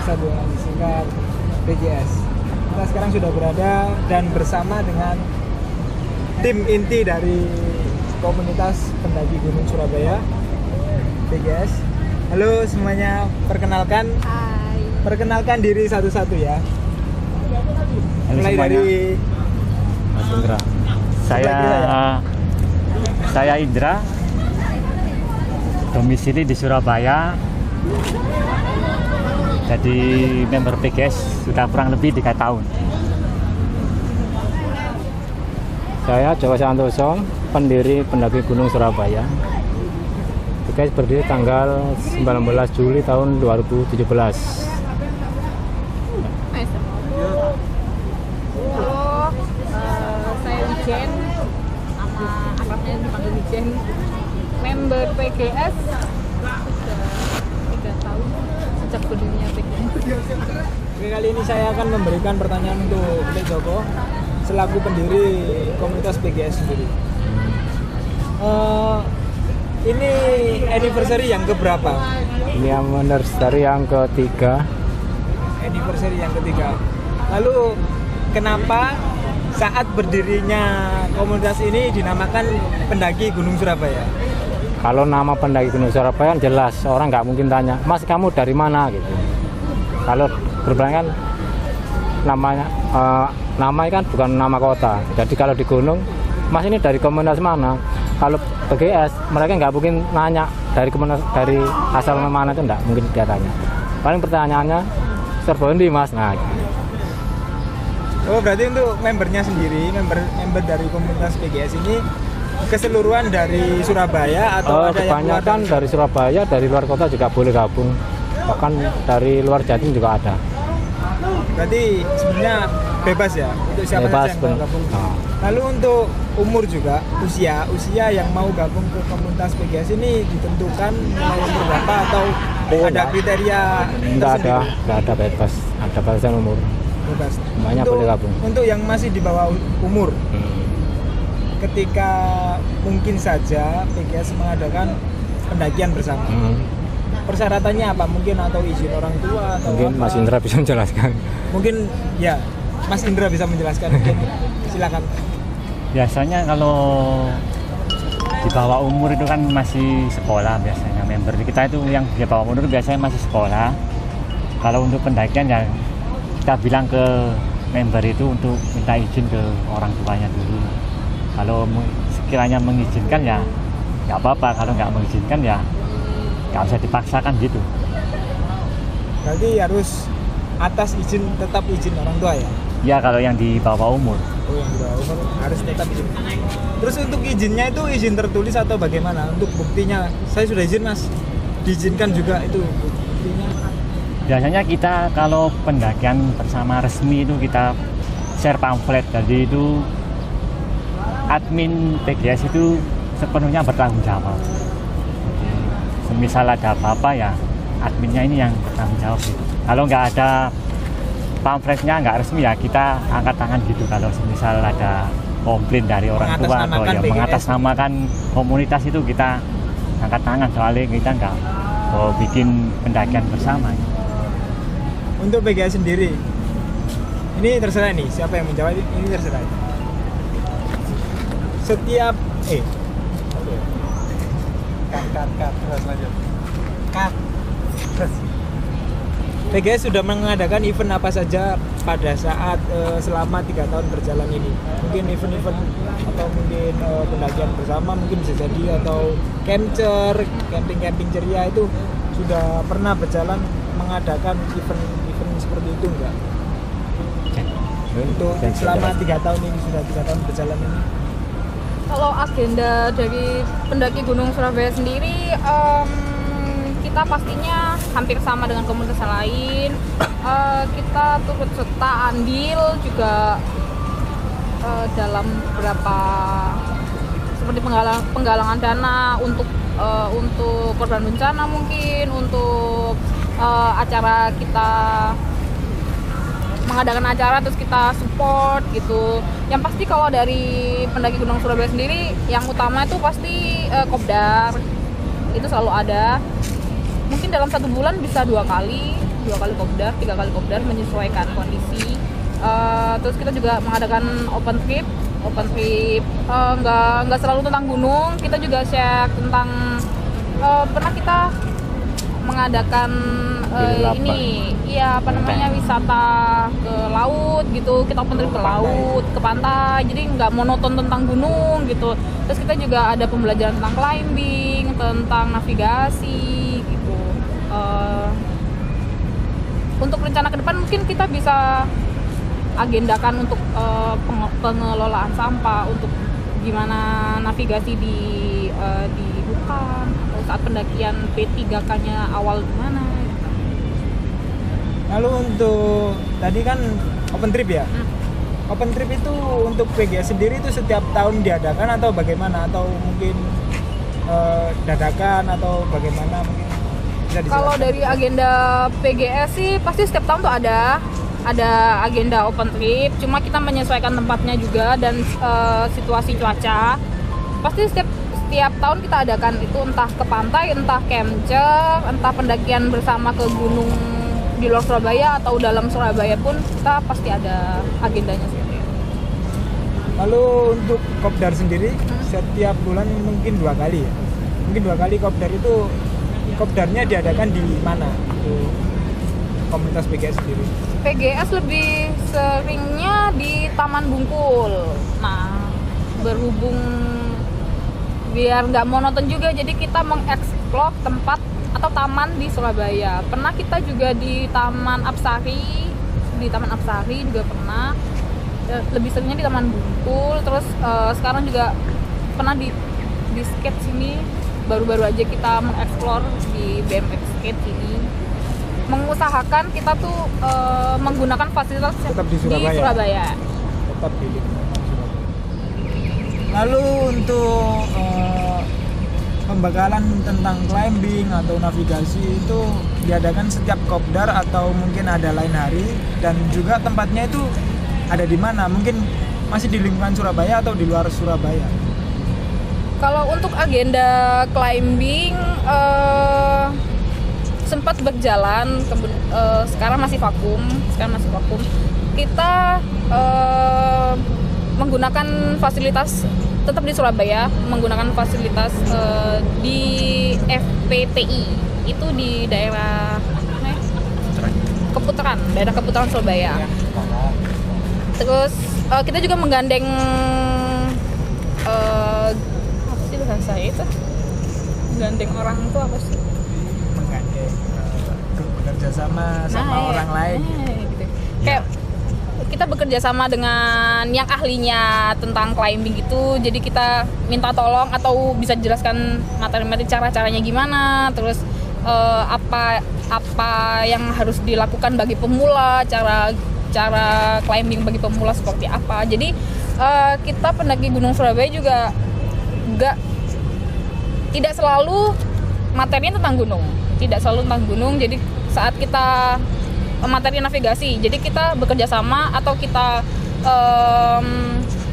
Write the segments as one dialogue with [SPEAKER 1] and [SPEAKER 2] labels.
[SPEAKER 1] Persatuan Singkat PGS. Kita sekarang sudah berada dan bersama dengan tim inti dari komunitas pendaki Gunung Surabaya PGS. Halo semuanya, perkenalkan.
[SPEAKER 2] Hai.
[SPEAKER 1] Perkenalkan diri satu-satu ya.
[SPEAKER 3] Halo
[SPEAKER 1] Mulai
[SPEAKER 3] semuanya.
[SPEAKER 1] dari
[SPEAKER 3] Mas Indra. Saya Indra, domisili di Surabaya. Jadi member PGS sudah kurang lebih 3 tahun.
[SPEAKER 4] Saya Joko Santoso, pendiri pendaki Gunung Surabaya. PGS berdiri tanggal 19 Juli tahun 2017.
[SPEAKER 2] Halo, saya Wijen, nama akrabnya dipanggil Wijen. Member PGS sudah 3 tahun sejak berdirinya PGS.
[SPEAKER 1] Oke, kali ini saya akan memberikan pertanyaan untuk Pak Joko selaku pendiri komunitas PGS sendiri. Ini anniversary yang keberapa?
[SPEAKER 4] Ini anniversary yang ketiga.
[SPEAKER 1] Anniversary yang ketiga. Lalu kenapa saat berdirinya komunitas ini dinamakan pendaki Gunung Surabaya?
[SPEAKER 4] Kalau nama pendaki Gunung Surabaya kan jelas, orang nggak mungkin tanya, Mas kamu dari mana gitu. Kalau berperang kan namanya namanya kan bukan nama kota. Jadi kalau di gunung, Mas ini dari komunitas mana? Kalau PGS mereka nggak mungkin nanya dari komunitas, dari asal mana itu nggak mungkin dia tanya. Paling pertanyaannya Surabaya Mas. Nah,
[SPEAKER 1] Oh, berarti untuk membernya sendiri, member dari komunitas PGS ini keseluruhan dari Surabaya atau ada yang keluar
[SPEAKER 4] kebanyakan dari Surabaya, dari luar kota juga boleh gabung. Bahkan dari luar Jatim juga ada.
[SPEAKER 1] Berarti sebenarnya bebas ya untuk siapa
[SPEAKER 4] Bebas,
[SPEAKER 1] saja yang mau
[SPEAKER 4] benar.
[SPEAKER 1] gabung.
[SPEAKER 4] Nah.
[SPEAKER 1] Lalu untuk umur juga, usia yang mau gabung ke komunitas PGS ini ditentukan mulai umur berapa atau ada kriteria
[SPEAKER 4] Nggak
[SPEAKER 1] tersendiri?
[SPEAKER 4] ada bebas, ada batasan umur.
[SPEAKER 1] Bebas.
[SPEAKER 4] Semuanya boleh gabung.
[SPEAKER 1] Untuk yang masih di bawah umur, ketika mungkin saja PGS mengadakan pendakian bersama. Persyaratannya apa? Mungkin atau izin orang tua atau
[SPEAKER 4] Mungkin
[SPEAKER 1] apa?
[SPEAKER 4] Mas Indra bisa menjelaskan.
[SPEAKER 1] Mungkin ya Mas Indra bisa menjelaskan. Mungkin. Silakan.
[SPEAKER 3] Biasanya kalau di bawah umur itu kan masih sekolah biasanya member kita itu yang di bawah umur biasanya masih sekolah. Kalau untuk pendakian ya kita bilang ke member itu untuk minta izin ke orang tuanya dulu. Kalau sekiranya mengizinkan ya nggak apa-apa, kalau nggak mengizinkan ya nggak usah dipaksakan gitu.
[SPEAKER 1] Berarti harus atas izin, tetap izin orang tua ya?
[SPEAKER 3] Ya kalau yang di bawah umur.
[SPEAKER 1] Oh, yang di bawah umur harus tetap izin. Terus untuk izinnya itu izin tertulis atau bagaimana? Untuk buktinya, saya sudah izin Mas, diizinkan juga itu buktinya.
[SPEAKER 3] Biasanya kita kalau pendakian bersama resmi itu kita share pamflet, jadi itu admin PGS itu sepenuhnya bertanggung jawab. Jadi, semisal ada apa-apa ya adminnya ini yang bertanggung jawab gitu. Kalau nggak ada pamfletnya nggak resmi ya kita angkat tangan gitu. Kalau semisal ada komplain dari orang tua atau ya
[SPEAKER 1] PGS.
[SPEAKER 3] mengatasnamakan komunitas itu kita angkat tangan, soalnya kita nggak mau bikin pendakian bersama.
[SPEAKER 1] Untuk PGS sendiri, ini terserah nih, siapa yang menjawab ini terserah. Setiap PGS sudah mengadakan event apa saja pada saat selama 3 tahun berjalan ini. Mungkin event-event atau mungkin pendakian bersama mungkin bisa jadi, atau camping ceria itu sudah pernah berjalan mengadakan event seperti itu enggak? Untuk selama 3 tahun ini, sudah 3 tahun berjalan ini.
[SPEAKER 2] Kalau agenda dari pendaki Gunung Surabaya sendiri, kita pastinya hampir sama dengan komunitas yang lain. Kita turut serta andil juga dalam beberapa seperti penggalangan dana untuk korban bencana, mungkin untuk acara kita mengadakan acara terus kita support gitu. Yang pasti kalau dari pendaki Gunung Surabaya sendiri yang utama itu pasti kopdar itu selalu ada. Mungkin dalam 1 bulan bisa 2 kali 2 kali kopdar, 3 kali kopdar menyesuaikan kondisi. Terus kita juga mengadakan open trip nggak selalu tentang gunung, kita juga share tentang pernah kita mengadakan wisata ke laut gitu, kita open trip ke laut, ke pantai, jadi nggak monoton tentang gunung gitu. Terus kita juga ada pembelajaran tentang climbing, tentang navigasi gitu. Untuk rencana ke depan mungkin kita bisa agendakan untuk pengelolaan sampah, untuk gimana navigasi di hutan, atau saat pendakian P3K-nya awal gimana.
[SPEAKER 1] Lalu untuk tadi kan open trip ya? Open trip itu untuk PGS sendiri itu setiap tahun diadakan atau bagaimana? Atau mungkin dadakan atau bagaimana mungkin?
[SPEAKER 2] Kalau dari agenda PGS sih pasti setiap tahun tuh ada agenda open trip, cuma kita menyesuaikan tempatnya juga dan situasi cuaca. Pasti setiap tahun kita adakan itu, entah ke pantai, entah camping, entah pendakian bersama ke gunung di luar Surabaya atau dalam Surabaya pun kita pasti ada agendanya sendiri.
[SPEAKER 1] Lalu untuk kopdar sendiri setiap bulan mungkin 2 kali ya? Mungkin 2 kali kopdar itu, kopdarnya diadakan di mana? Untuk komunitas PGS sendiri?
[SPEAKER 2] PGS lebih seringnya di Taman Bungkul. Nah, berhubung biar nggak monoton juga, jadi kita mengeksplor tempat atau taman di Surabaya. Pernah kita juga di Taman Apsari juga pernah. Lebih seringnya di Taman Bungkul. Terus sekarang juga pernah di skate sini. Baru-baru aja kita mengeksplor di BMX skate ini. Mengusahakan kita tuh menggunakan fasilitas
[SPEAKER 1] tetap di Surabaya. Tetap di Surabaya. Lalu untuk pembekalan tentang climbing atau navigasi itu diadakan setiap kopdar atau mungkin ada lain hari, dan juga tempatnya itu ada di mana? Mungkin masih di lingkungan Surabaya atau di luar Surabaya?
[SPEAKER 2] Kalau untuk agenda climbing sempat berjalan, sekarang masih vakum. Kita menggunakan fasilitas tetap di Surabaya, menggunakan fasilitas di FPTI, itu di daerah daerah Keputaran Surabaya. Terus kita juga menggandeng apa sih bahasa itu? Menggandeng orang itu apa sih? Bekerja sama orang lain gitu. Kayak kita bekerja sama dengan yang ahlinya tentang climbing gitu, jadi kita minta tolong atau bisa jelaskan materi-materi caranya gimana, terus apa yang harus dilakukan bagi pemula, cara climbing bagi pemula seperti apa. Jadi kita pendaki Gunung Surabaya juga tidak selalu materinya tentang gunung, jadi saat kita materi navigasi, jadi kita bekerja sama atau kita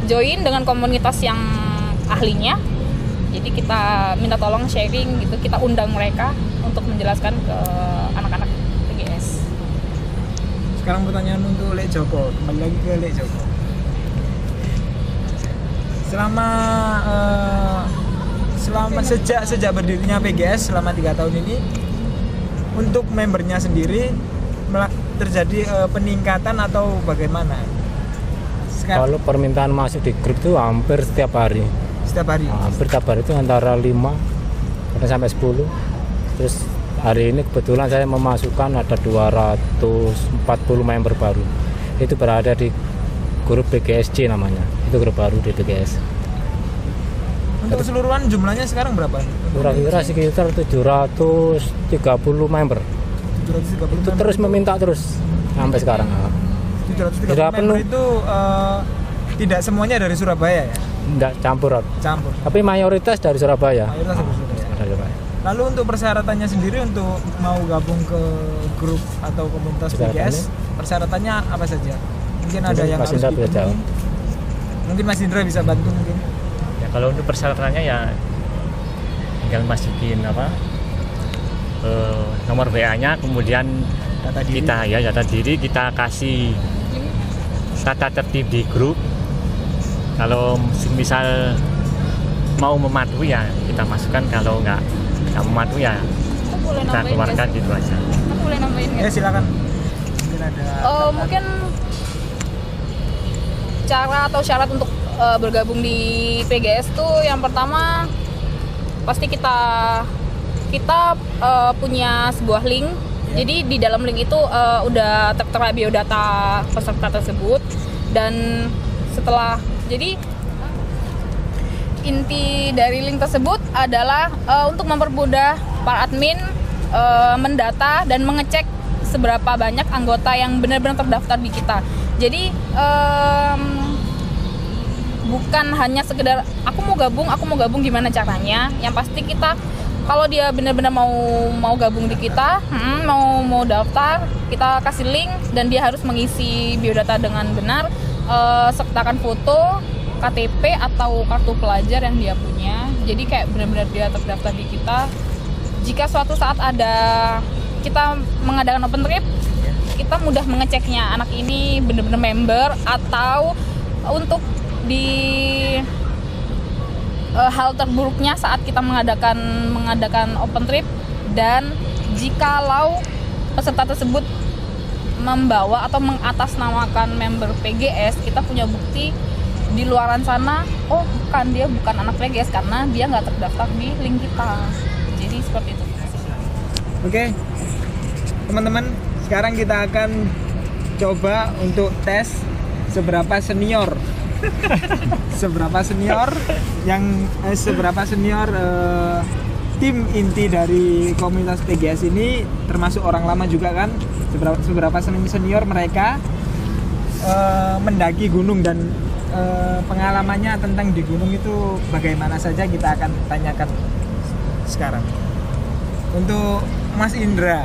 [SPEAKER 2] join dengan komunitas yang ahlinya, jadi kita minta tolong sharing gitu, kita undang mereka untuk menjelaskan ke anak-anak PGS.
[SPEAKER 1] Sekarang pertanyaan untuk Lek Joko, kembali lagi ke Lek Joko. Selama sejak berdirinya PGS selama 3 tahun ini, untuk membernya sendiri terjadi peningkatan atau bagaimana?
[SPEAKER 4] Kalau permintaan masuk di grup itu hampir setiap hari. Hampir setiap hari itu antara 5 sampai 10. Terus hari ini kebetulan saya memasukkan ada 240 member baru. Itu berada di grup PGSC namanya. Itu grup baru di PGS.
[SPEAKER 1] Untuk keseluruhan jumlahnya sekarang berapa?
[SPEAKER 4] Kira-kira sekitar 730 member.
[SPEAKER 1] 730
[SPEAKER 4] itu terus meminta terus sampai sekarang.
[SPEAKER 1] 730 member itu tidak semuanya dari Surabaya ya?
[SPEAKER 4] Tidak, campur. Tapi mayoritas dari Surabaya. Lalu
[SPEAKER 1] untuk persyaratannya sendiri untuk mau gabung ke grup atau komunitas PGS, persyaratannya apa saja? Mungkin ada yang harus dipenuhi. Mungkin Mas Indra bisa bantu mungkin.
[SPEAKER 3] Ya, kalau untuk persyaratannya ya tinggal masukin nomor WA-nya, kemudian
[SPEAKER 1] Data diri.
[SPEAKER 3] data diri kita kasih tata tertib di grup. Kalau misal mau mematuhi ya kita masukkan, kalau nggak mematuhi ya
[SPEAKER 2] Aku boleh
[SPEAKER 3] kita
[SPEAKER 2] nambahin
[SPEAKER 3] keluarkan
[SPEAKER 2] nggak sih?
[SPEAKER 3] gitu aja.
[SPEAKER 2] Aku boleh nambahin nggak?
[SPEAKER 1] Ya silakan. Mungkin ada.
[SPEAKER 2] Mungkin cara atau syarat untuk bergabung di PGS tuh yang pertama pasti kita punya sebuah link. Jadi di dalam link itu udah tertera biodata peserta tersebut, dan jadi inti dari link tersebut adalah untuk mempermudah para admin mendata dan mengecek seberapa banyak anggota yang benar-benar terdaftar di kita. Jadi bukan hanya sekedar aku mau gabung gimana caranya. Yang pasti kita kalau dia benar-benar mau gabung di kita, mau daftar, kita kasih link dan dia harus mengisi biodata dengan benar, sertakan foto, KTP atau kartu pelajar yang dia punya. Jadi kayak benar-benar dia terdaftar di kita. Jika suatu saat kita mengadakan open trip, kita mudah mengeceknya anak ini benar-benar member, atau untuk di hal terburuknya saat kita mengadakan open trip, dan jikalau peserta tersebut membawa atau mengatasnamakan member PGS, kita punya bukti di luaran sana, dia bukan anak PGS karena dia nggak terdaftar di link kita. Jadi seperti itu.
[SPEAKER 1] Oke, teman-teman, sekarang kita akan coba untuk tes seberapa senior tim inti dari komunitas PGS ini, termasuk orang lama juga kan, seberapa senior mereka mendaki gunung, dan pengalamannya tentang di gunung itu bagaimana saja kita akan tanyakan sekarang. Untuk Mas Indra,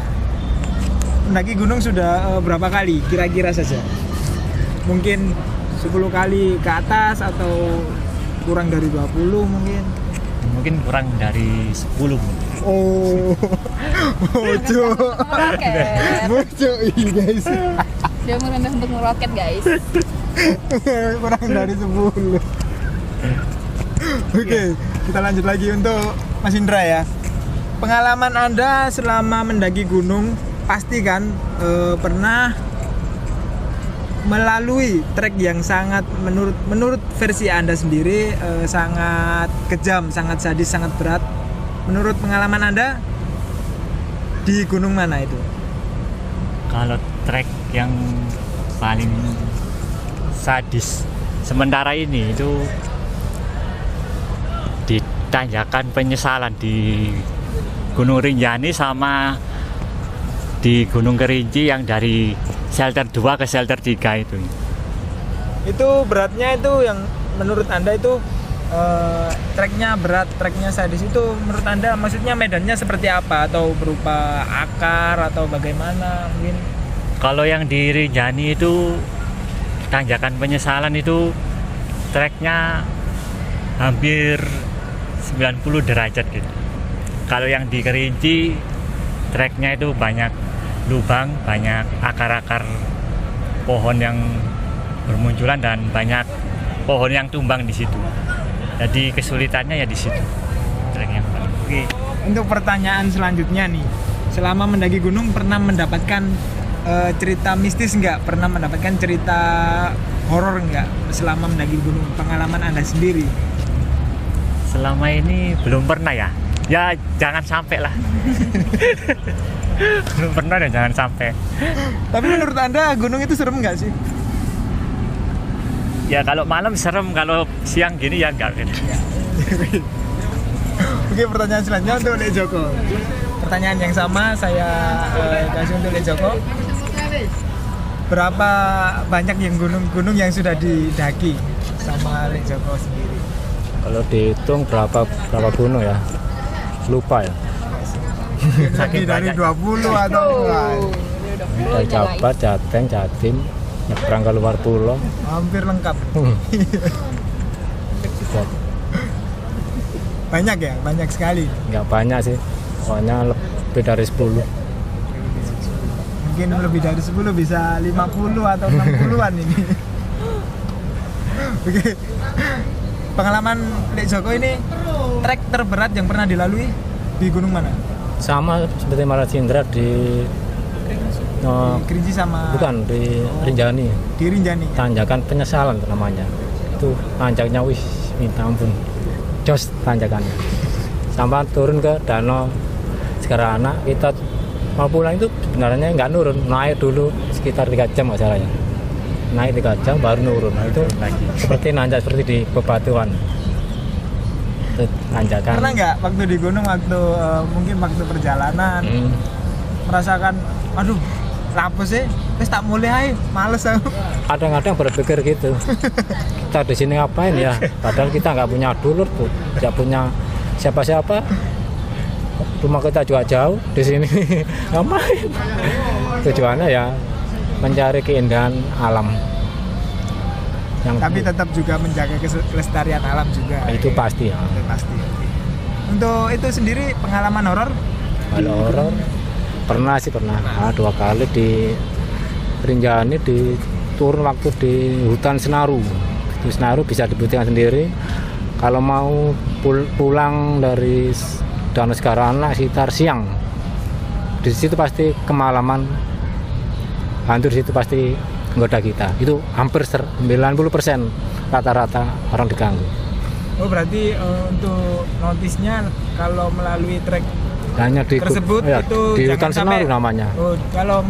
[SPEAKER 1] mendaki gunung sudah berapa kali kira-kira saja? Mungkin 10 kali ke atas atau kurang dari 20 mungkin?
[SPEAKER 3] Mungkin kurang dari 10 mungkin.
[SPEAKER 1] Oh, bojo. Iya guys.
[SPEAKER 2] Dia merendah untuk meroket guys.
[SPEAKER 1] Kurang dari 10. Oke, kita lanjut lagi untuk Mas Indra ya. Pengalaman Anda selama mendaki gunung pasti kan pernah melalui trek yang sangat menurut versi Anda sendiri sangat kejam, sangat sadis, sangat berat. Menurut pengalaman Anda di gunung mana itu?
[SPEAKER 3] Kalau trek yang paling sadis sementara ini itu di tanjakan Penyesalan di Gunung Rinjani sama di Gunung Kerinci yang dari shelter 2 ke shelter 3 itu.
[SPEAKER 1] Itu beratnya itu yang menurut Anda itu treknya berat, treknya sadis itu menurut Anda maksudnya medannya seperti apa, atau berupa akar atau bagaimana mungkin?
[SPEAKER 3] Kalau yang di Rinjani itu tanjakan Penyesalan itu treknya hampir 90 derajat gitu. Kalau yang di Kerinci treknya itu banyak lubang, banyak akar-akar pohon yang bermunculan dan banyak pohon yang tumbang di situ. Jadi kesulitannya ya di situ.
[SPEAKER 1] Oke, untuk pertanyaan selanjutnya nih, selama mendaki gunung pernah mendapatkan cerita mistis nggak? Pernah mendapatkan cerita horor nggak selama mendaki gunung? Pengalaman Anda sendiri?
[SPEAKER 3] Selama ini belum pernah ya. Ya jangan sampai lah. Belum pernah ya, jangan sampai.
[SPEAKER 1] Tapi menurut Anda gunung itu serem nggak sih?
[SPEAKER 3] Ya kalau malam serem, kalau siang gini ya enggak gitu.
[SPEAKER 1] Oke, pertanyaan selanjutnya untuk Lek Joko. Pertanyaan yang sama saya kasih untuk Lek Joko. Berapa banyak yang gunung-gunung yang sudah didaki sama Lek Joko sendiri?
[SPEAKER 4] Kalau dihitung berapa gunung ya? Lupa ya.
[SPEAKER 1] Lebih dari 20 atau
[SPEAKER 4] Dari Jabar, Jateng, Jatim, nyebrang ke luar pulau.
[SPEAKER 1] hampir lengkap. Banyak ya, banyak sekali.
[SPEAKER 4] Nggak banyak sih. pokoknya lebih dari 10.
[SPEAKER 1] Mungkin lebih dari 10, bisa 50 atau 60-an ini. Oke. Pengalaman Dek Joko ini, trek terberat yang pernah dilalui di gunung mana?
[SPEAKER 4] Sama seperti Maracindra di
[SPEAKER 1] Kerinci sama
[SPEAKER 4] bukan di Rinjani,
[SPEAKER 1] di Rinjani.
[SPEAKER 4] tanjakan penyesalan itu namanya. Itu tanjaknya wis minta ampun, jos tanjakannya. Sampai turun ke danau Sekarana, kita mau pulang itu sebenarnya nggak nurun, naik dulu sekitar 3 jam masalahnya. Naik 3 jam baru nurun. Nah, itu
[SPEAKER 3] lagi.
[SPEAKER 4] seperti nanjak seperti di bebatuan. Itu tanjakan.
[SPEAKER 1] Pernah nggak waktu di gunung, waktu mungkin waktu perjalanan merasakan, aduh, lapus sih, terus tak mulai aja, males aku.
[SPEAKER 4] Kadang-kadang berpikir gitu. Kita di sini ngapain ya? Padahal kita nggak punya dulur tuh, nggak punya siapa-siapa. Rumah kita juga jauh di sini. Ngapain? Tujuannya ya mencari keindahan alam. Yang
[SPEAKER 1] Tapi tetap juga menjaga kelestarian alam juga.
[SPEAKER 4] itu pasti ya.
[SPEAKER 1] Itu pasti. Untuk itu sendiri pengalaman horor?
[SPEAKER 4] Kalau horor pernah 2 kali di Rinjani, di turun waktu di hutan Senaru. Di Senaru bisa dibuktikan sendiri. Kalau mau pulang dari Danau Sekarana sekitar siang, di situ pasti kemalaman, hancur situ pasti menggoda kita. Itu hampir 90% rata-rata orang diganggu.
[SPEAKER 1] Oh, berarti untuk notisnya kalau melalui trek
[SPEAKER 4] Hanya di
[SPEAKER 1] tersebut itu
[SPEAKER 4] di
[SPEAKER 1] jangan
[SPEAKER 4] hutan
[SPEAKER 1] sampai-
[SPEAKER 4] Senaru namanya.
[SPEAKER 1] Oh, kalau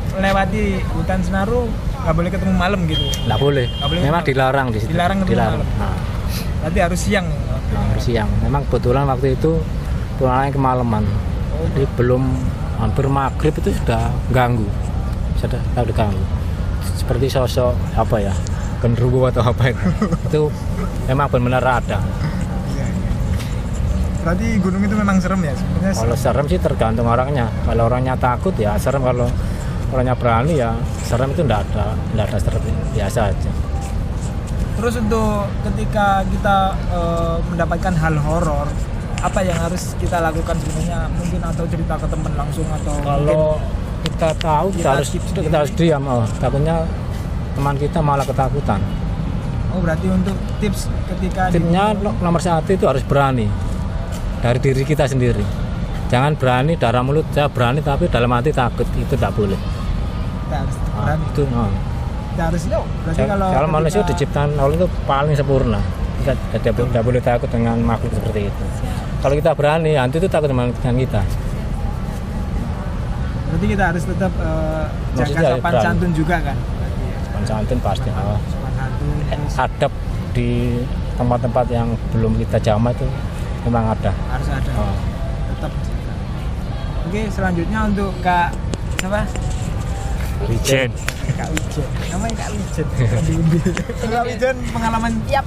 [SPEAKER 1] melewati hutan Senaru nggak boleh ketemu malam gitu.
[SPEAKER 4] Nggak boleh.
[SPEAKER 1] Nggak boleh
[SPEAKER 4] Memang
[SPEAKER 1] malam.
[SPEAKER 4] dilarang di situ.
[SPEAKER 1] Dilarang ketemu malam.
[SPEAKER 4] Nah,
[SPEAKER 1] Berarti harus siang.
[SPEAKER 4] harus siang. Memang kebetulan waktu itu pulangnya kemalaman. Jadi belum hampir maghrib itu sudah ganggu. Sudah diganggu. Seperti sosok apa ya? Genderuwo atau apa itu. Itu memang benar-benar ada.
[SPEAKER 1] Berarti gunung itu memang serem ya sebenarnya.
[SPEAKER 4] Kalau serem sih tergantung orangnya. Kalau orangnya takut ya serem, kalau orangnya berani ya serem itu enggak ada serem, biasa aja.
[SPEAKER 1] Terus untuk ketika kita mendapatkan hal horor, apa yang harus kita lakukan sebenarnya? Mungkin atau cerita ke teman langsung atau
[SPEAKER 4] Kalau kita tahu kita harus diam. Takutnya teman kita malah ketakutan.
[SPEAKER 1] oh berarti untuk tips ketika
[SPEAKER 4] Tipsnya nomor 1 itu harus berani dari diri kita sendiri. Jangan berani darah mulut, saya berani tapi dalam hati takut, itu tidak boleh.
[SPEAKER 1] kita harus berani.
[SPEAKER 4] Itu
[SPEAKER 1] Kita harus berarti kalau
[SPEAKER 4] kalau manusia
[SPEAKER 1] ketika-
[SPEAKER 4] diciptakan Allah itu paling sempurna. Kita tidak boleh takut dengan makhluk seperti itu. Kalau kita berani, hantu itu takut dengan kita.
[SPEAKER 1] berarti kita harus tetap
[SPEAKER 4] Maksudnya
[SPEAKER 1] jaga sopan
[SPEAKER 4] berani.
[SPEAKER 1] santun juga kan.
[SPEAKER 4] Sopan santun pasti.
[SPEAKER 1] Sopan santun terus
[SPEAKER 4] Adab di tempat-tempat yang belum kita jamah itu memang ada.
[SPEAKER 1] harus ada.
[SPEAKER 4] Oh.
[SPEAKER 1] Tetap jaga. Oke, selanjutnya untuk Kak siapa?
[SPEAKER 3] Wijen.
[SPEAKER 1] Kak Wijen. Namanya Kak Wijen. Kak Wijen,
[SPEAKER 2] Yap.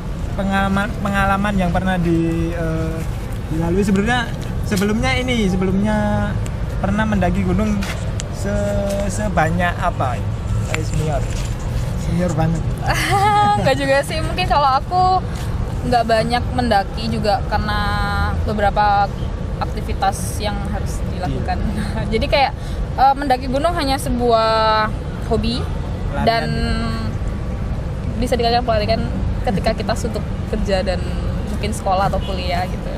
[SPEAKER 1] pengalaman yang pernah dilalui sebelumnya pernah mendaki gunung sebanyak apa? Senior banget.
[SPEAKER 2] Enggak juga sih, mungkin kalau aku nggak banyak mendaki juga karena beberapa aktivitas yang harus dilakukan. Jadi kayak mendaki gunung hanya sebuah hobi dan bisa dikatakan pelarian ketika kita suntuk kerja dan mungkin sekolah atau kuliah gitu.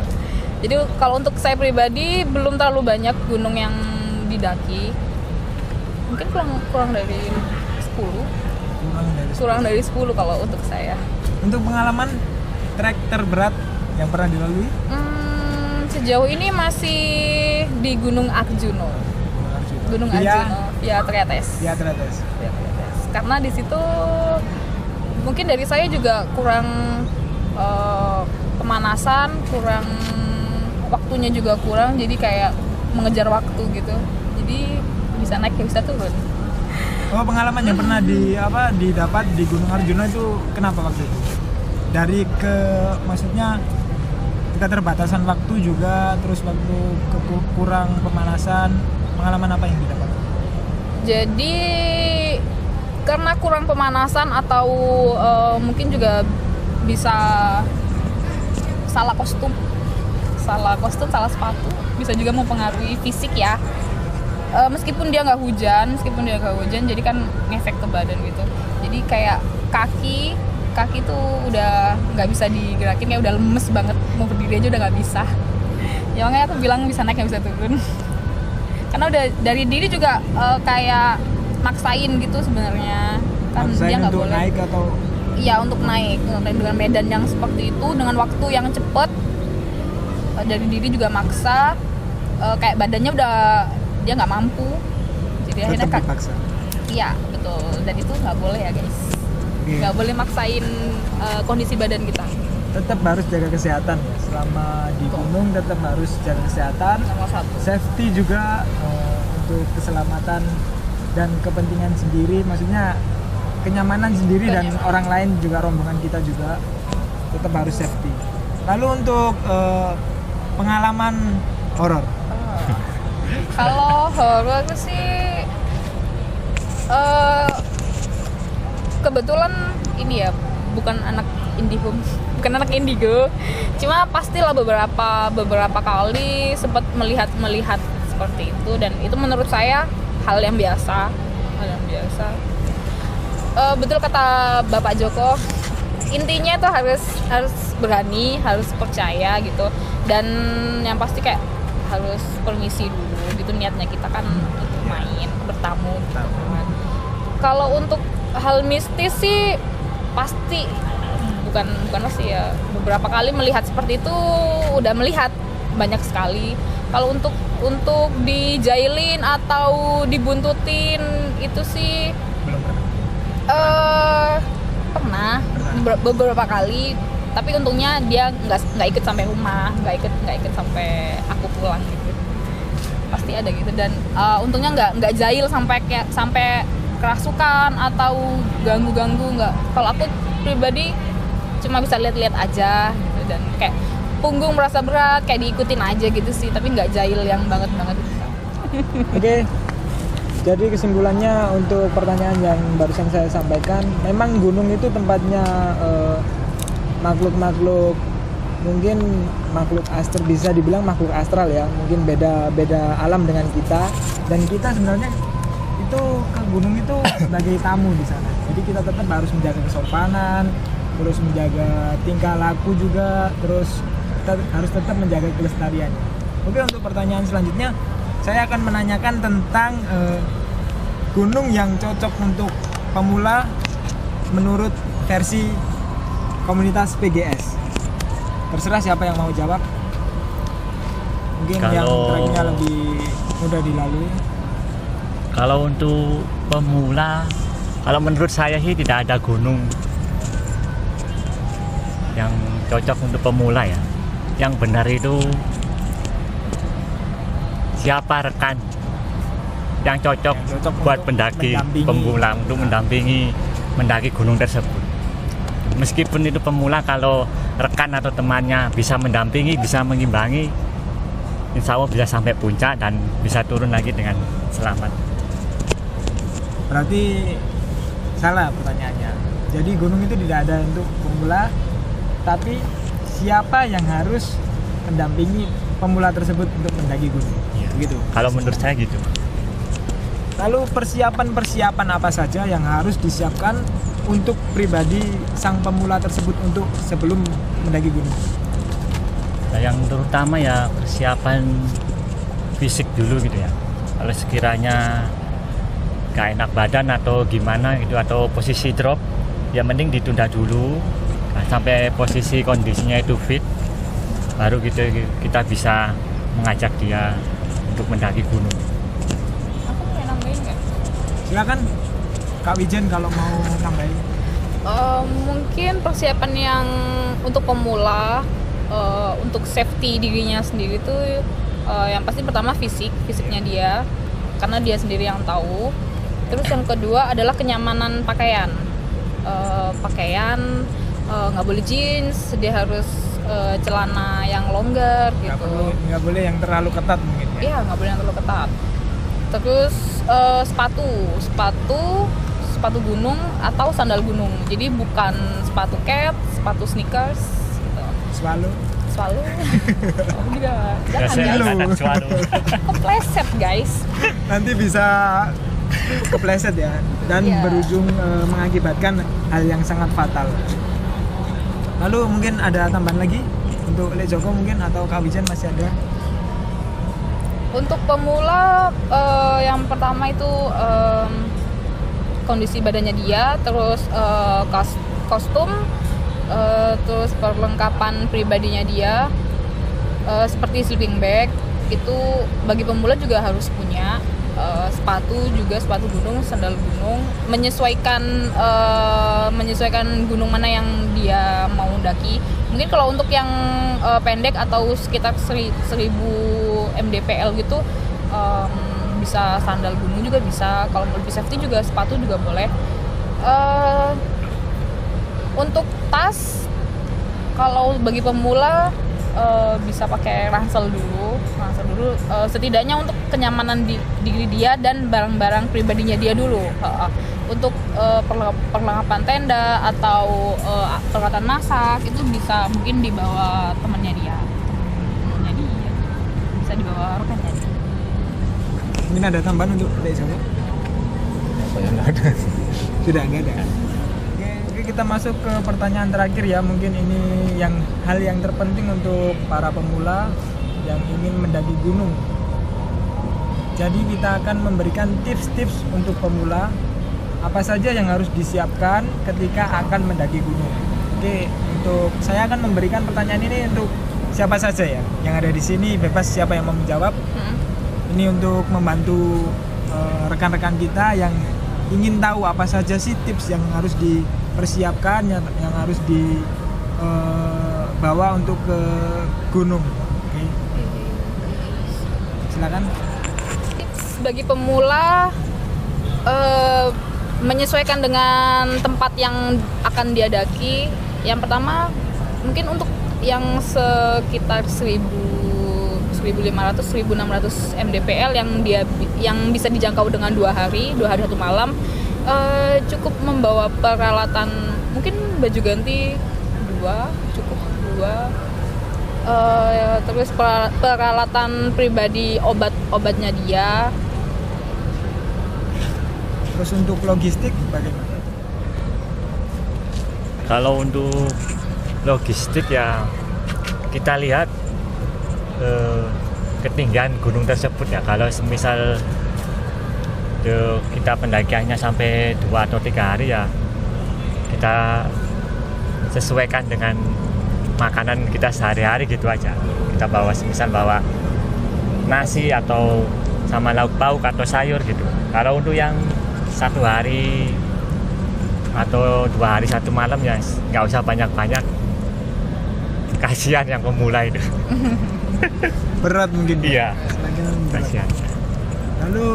[SPEAKER 2] Jadi kalau untuk saya pribadi belum terlalu banyak gunung yang didaki. Mungkin kurang dari 10. Kurang dari 10 kalau untuk saya.
[SPEAKER 1] Untuk pengalaman trek terberat yang pernah dilalui?
[SPEAKER 2] Sejauh ini masih di Gunung Arjuno. Gunung
[SPEAKER 1] Via-
[SPEAKER 2] Arjuno, ya Triates.
[SPEAKER 1] Ya Triates.
[SPEAKER 2] Ya, Triates. Karena di situ mungkin dari saya juga kurang pemanasan, kurang waktunya juga kurang, jadi kayak mengejar waktu gitu. Jadi bisa naik ya bisa turun.
[SPEAKER 1] Oh, pengalaman yang pernah didapat di Gunung Arjuna itu kenapa waktu itu? Dari maksudnya keterbatasan waktu juga, terus waktu kurang pemanasan, pengalaman apa yang didapat?
[SPEAKER 2] Jadi karena kurang pemanasan atau mungkin juga bisa salah kostum, salah sepatu. bisa juga mempengaruhi fisik ya. Meskipun dia nggak hujan, jadi kan ngefek ke badan gitu. Jadi kayak kaki tuh udah nggak bisa digerakin, kayak udah lemes banget, mau berdiri aja udah nggak bisa. Ya makanya aku bilang bisa naik nggak bisa turun. Karena udah dari diri juga kayak maksain gitu sebenarnya. Kan
[SPEAKER 1] Maksain
[SPEAKER 2] dia nggak
[SPEAKER 1] untuk
[SPEAKER 2] boleh.
[SPEAKER 1] naik atau
[SPEAKER 2] Iya, untuk naik dengan medan yang seperti itu, dengan waktu yang cepet. Dari diri juga maksa, kayak badannya udah dia nggak mampu, jadi akhirnya
[SPEAKER 1] tetap dipaksa.
[SPEAKER 2] iya betul, dan itu nggak boleh ya guys,
[SPEAKER 1] Oke.
[SPEAKER 2] nggak boleh maksain kondisi badan kita.
[SPEAKER 1] Tetap harus jaga kesehatan ya. Selama di gunung tetap harus jaga kesehatan.
[SPEAKER 2] Nomor satu.
[SPEAKER 1] Safety juga untuk keselamatan dan kepentingan sendiri, maksudnya kenyamanan sendiri dan orang lain juga, rombongan kita juga tetap harus safety. Lalu untuk pengalaman horor,
[SPEAKER 2] Kalau horor sih kebetulan ini ya, bukan anak indigo, cuma pastilah beberapa kali sempat melihat seperti itu, dan itu menurut saya hal yang biasa. Betul kata Bapak Joko, intinya itu harus berani, harus percaya gitu, dan yang pasti kayak harus permisi dulu gitu, niatnya kita kan untuk main, bertamu gitu kan. Kalau untuk hal mistis sih pasti bukan pasti ya, beberapa kali melihat seperti itu, udah melihat banyak sekali. Kalau untuk dijailin atau dibuntutin itu sih
[SPEAKER 1] belum pernah.
[SPEAKER 2] pernah beberapa kali, tapi untungnya dia nggak ikut sampai rumah, nggak ikut sampai aku pulang gitu. Pasti ada gitu, dan untungnya nggak jahil sampai kerasukan atau ganggu nggak. Kalau aku pribadi cuma bisa lihat-lihat aja gitu, dan kayak punggung merasa berat kayak diikutin aja gitu sih, tapi nggak jahil yang banget.
[SPEAKER 1] Oke. Jadi kesimpulannya untuk pertanyaan yang barusan saya sampaikan, memang gunung itu tempatnya makhluk-makhluk, mungkin makhluk astral, bisa dibilang makhluk astral ya, mungkin beda alam dengan kita, dan kita sebenarnya itu ke gunung itu sebagai tamu di sana. Jadi kita tetap harus menjaga kesopanan, terus menjaga tingkah laku juga, terus kita harus tetap menjaga kelestariannya. Oke, untuk pertanyaan selanjutnya saya akan menanyakan tentang gunung yang cocok untuk pemula menurut versi komunitas PGS. Terserah siapa yang mau jawab. Mungkin yang tracknya lebih mudah dilalui.
[SPEAKER 3] Kalau untuk pemula, kalau menurut saya sih tidak ada gunung yang cocok untuk pemula ya. Yang benar itu siapa rekan yang cocok buat pendaki pemula untuk mendampingi mendaki gunung tersebut. Meskipun itu pemula, kalau rekan atau temannya bisa mendampingi, bisa mengimbangi, insya Allah bisa sampai puncak dan bisa turun lagi dengan selamat.
[SPEAKER 1] Berarti salah pertanyaannya. Jadi gunung itu tidak ada untuk pemula, tapi siapa yang harus mendampingi pemula tersebut untuk mendaki gunung? Begitu.
[SPEAKER 3] Kalau menurut saya gitu.
[SPEAKER 1] Lalu persiapan apa saja yang harus disiapkan untuk pribadi sang pemula tersebut untuk sebelum mendaki gunung?
[SPEAKER 3] Nah, yang terutama ya persiapan fisik dulu gitu ya. Kalau sekiranya gak enak badan atau gimana gitu, atau posisi drop, ya mending ditunda dulu sampai posisi kondisinya itu fit, baru gitu kita bisa mengajak dia untuk mendaki gunung.
[SPEAKER 2] Aku mau nambahin nggak?
[SPEAKER 1] Silakan Kak Wijen kalau mau nambahin.
[SPEAKER 2] Mungkin persiapan yang untuk pemula, untuk safety dirinya sendiri tuh yang pasti pertama fisiknya dia, karena dia sendiri yang tahu. Terus yang kedua adalah kenyamanan pakaian. Nggak boleh jeans, dia harus celana yang longgar gitu.
[SPEAKER 1] Nggak boleh yang terlalu ketat mungkin ya.
[SPEAKER 2] Iya, nggak boleh yang terlalu ketat. Terus sepatu gunung atau sandal gunung. Jadi bukan sepatu kets, sepatu sneakers gitu. swallow. Oh, juga jangan
[SPEAKER 3] Biasanya
[SPEAKER 2] guys,
[SPEAKER 3] anak swallow.
[SPEAKER 2] kepleset guys.
[SPEAKER 1] Nanti bisa kepleset ya dan
[SPEAKER 2] Iya.
[SPEAKER 1] berujung mengakibatkan hal yang sangat fatal. Lalu mungkin ada tambahan lagi untuk Lek Joko mungkin atau Kak Wijen masih ada?
[SPEAKER 2] Untuk pemula yang pertama itu kondisi badannya dia, terus kostum, terus perlengkapan pribadinya dia, seperti sleeping bag itu bagi pemula juga harus punya. Sepatu gunung, sandal gunung, menyesuaikan gunung mana yang dia mau daki. Mungkin kalau untuk yang pendek atau sekitar 1000 mdpl gitu, bisa sandal gunung juga bisa. Kalau mau lebih safety juga sepatu juga boleh. Untuk tas, kalau bagi pemula bisa pakai ransel dulu, setidaknya untuk kenyamanan diri dia dan barang-barang pribadinya dia dulu. Untuk perlengkapan tenda atau peralatan masak itu bisa mungkin dibawa temannya dia, bisa dibawa rekannya dia.
[SPEAKER 1] Mungkin ada tambahan untuk Lek Joko?
[SPEAKER 4] Saya nggak ada.
[SPEAKER 1] Sudah nggak ada. Oke, kita masuk ke pertanyaan terakhir ya. Mungkin ini hal yang terpenting untuk para pemula yang ingin mendaki gunung. Jadi kita akan memberikan tips-tips untuk pemula apa saja yang harus disiapkan ketika akan mendaki gunung. Oke, untuk saya akan memberikan pertanyaan ini untuk siapa saja ya yang ada di sini, bebas siapa yang mau menjawab. Ini untuk membantu rekan-rekan kita yang ingin tahu apa saja sih tips yang harus dipersiapkan, yang harus dibawa untuk ke gunung. Oke. Silakan.
[SPEAKER 2] Tips bagi pemula, menyesuaikan dengan tempat yang akan dia daki. Yang pertama mungkin untuk yang sekitar 1500-1600 mdpl yang bisa dijangkau dengan 2 hari 1 malam, cukup membawa peralatan, mungkin baju ganti 2, terus peralatan pribadi, obatnya dia.
[SPEAKER 1] Terus untuk logistik bagaimana?
[SPEAKER 3] Kalau untuk logistik ya kita lihat ketinggian gunung tersebut ya. Kalau semisal kita pendakiannya sampai 2 atau 3 hari ya, kita sesuaikan dengan makanan kita sehari-hari gitu aja. Kita bawa semisal bawa nasi atau sama lauk pauk atau sayur gitu. Kalau untuk yang 1 hari atau 2 hari 1 malam ya nggak usah banyak-banyak, kasihan yang pemula itu.
[SPEAKER 1] Berat mungkin.
[SPEAKER 3] Iya,
[SPEAKER 1] Semakin berat.
[SPEAKER 3] kasihan.
[SPEAKER 1] Lalu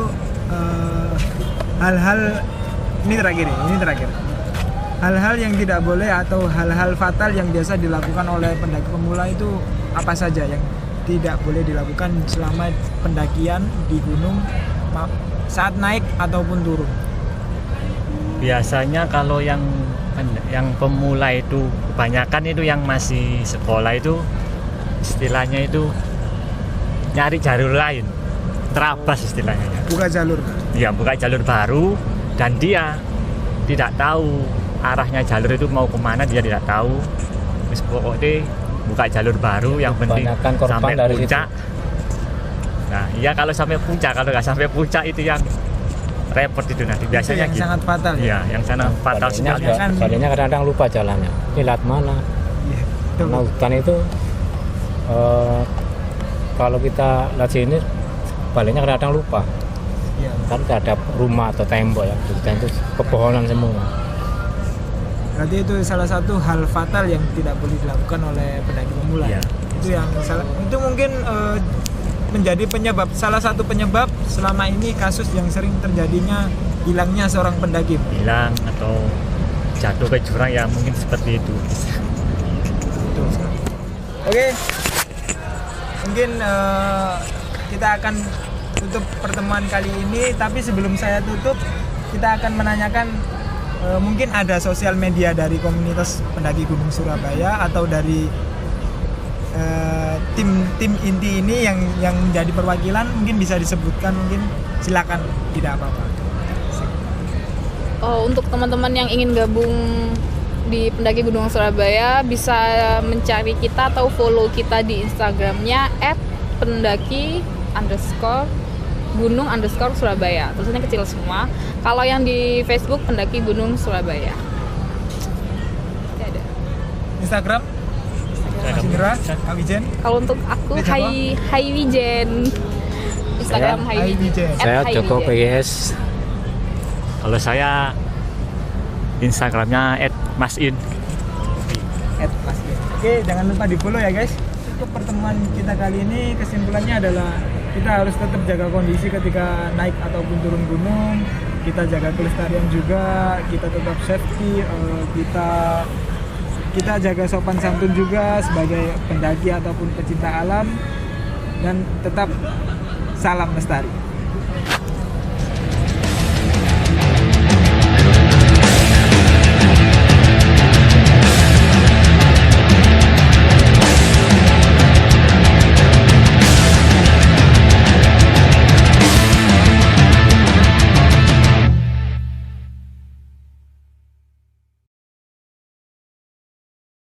[SPEAKER 1] hal-hal ini terakhir. Hal-hal yang tidak boleh atau hal-hal fatal yang biasa dilakukan oleh pendaki pemula itu apa saja yang tidak boleh dilakukan selama pendakian di gunung saat naik ataupun turun?
[SPEAKER 3] Biasanya kalau yang pemula itu kebanyakan itu yang masih sekolah itu istilahnya itu nyari jalur lain, terabas istilahnya.
[SPEAKER 1] Buka jalur.
[SPEAKER 3] Iya, buka jalur baru dan dia tidak tahu arahnya jalur itu mau kemana, dia tidak tahu. Terus pokoknya buka jalur baru, yang penting
[SPEAKER 4] Kebanyakan korban
[SPEAKER 3] sampai
[SPEAKER 4] dari
[SPEAKER 3] puncak. Nah, iya kalau sampai puncak, kalau nggak sampai puncak itu yang repot itu nanti biasanya
[SPEAKER 1] yang
[SPEAKER 3] gitu.
[SPEAKER 1] sangat fatal.
[SPEAKER 3] Iya, yang sangat fatal sekali.
[SPEAKER 4] Badannya kadang-kadang lupa jalannya. Ini lihat mana?
[SPEAKER 1] Iya, betul.
[SPEAKER 4] Karena hutan itu kalau kita lihat sini baliknya kadang-kadang lupa.
[SPEAKER 1] Iya.
[SPEAKER 4] Kan ada rumah atau tembok ya, hutan itu pepohonan semua.
[SPEAKER 1] Berarti itu salah satu hal fatal yang tidak boleh dilakukan oleh pendaki pemula.
[SPEAKER 3] Iya.
[SPEAKER 1] Itu mungkin menjadi salah satu penyebab selama ini kasus yang sering terjadinya hilangnya seorang pendaki.
[SPEAKER 3] Hilang atau jatuh ke jurang ya mungkin seperti itu.
[SPEAKER 1] Betul sekali. Oke. Mungkin kita akan tutup pertemuan kali ini, tapi sebelum saya tutup kita akan menanyakan mungkin ada sosial media dari komunitas pendaki Gunung Surabaya atau dari tim inti ini yang menjadi perwakilan mungkin bisa disebutkan, mungkin silakan, tidak apa-apa.
[SPEAKER 2] Untuk teman-teman yang ingin gabung di Pendaki Gunung Surabaya bisa mencari kita atau follow kita di Instagramnya @pendaki_gunung_Surabaya. Tulisannya kecil semua. Kalau yang di Facebook Pendaki Gunung Surabaya. Ya ada.
[SPEAKER 1] Instagram? Mas Indra, Kak Wijen.
[SPEAKER 2] Kalau untuk aku Hai Wijen. Instagram Hai Wijen.
[SPEAKER 4] Saya Joko PGS.
[SPEAKER 3] Kalau saya Instagramnya @masin.
[SPEAKER 1] Oke, jangan lupa di follow ya guys. Untuk pertemuan kita kali ini kesimpulannya adalah kita harus tetap jaga kondisi ketika naik ataupun turun gunung. Kita jaga kelestarian juga, kita tetap safety, kita jaga sopan santun juga sebagai pendaki ataupun pecinta alam, dan tetap salam lestari.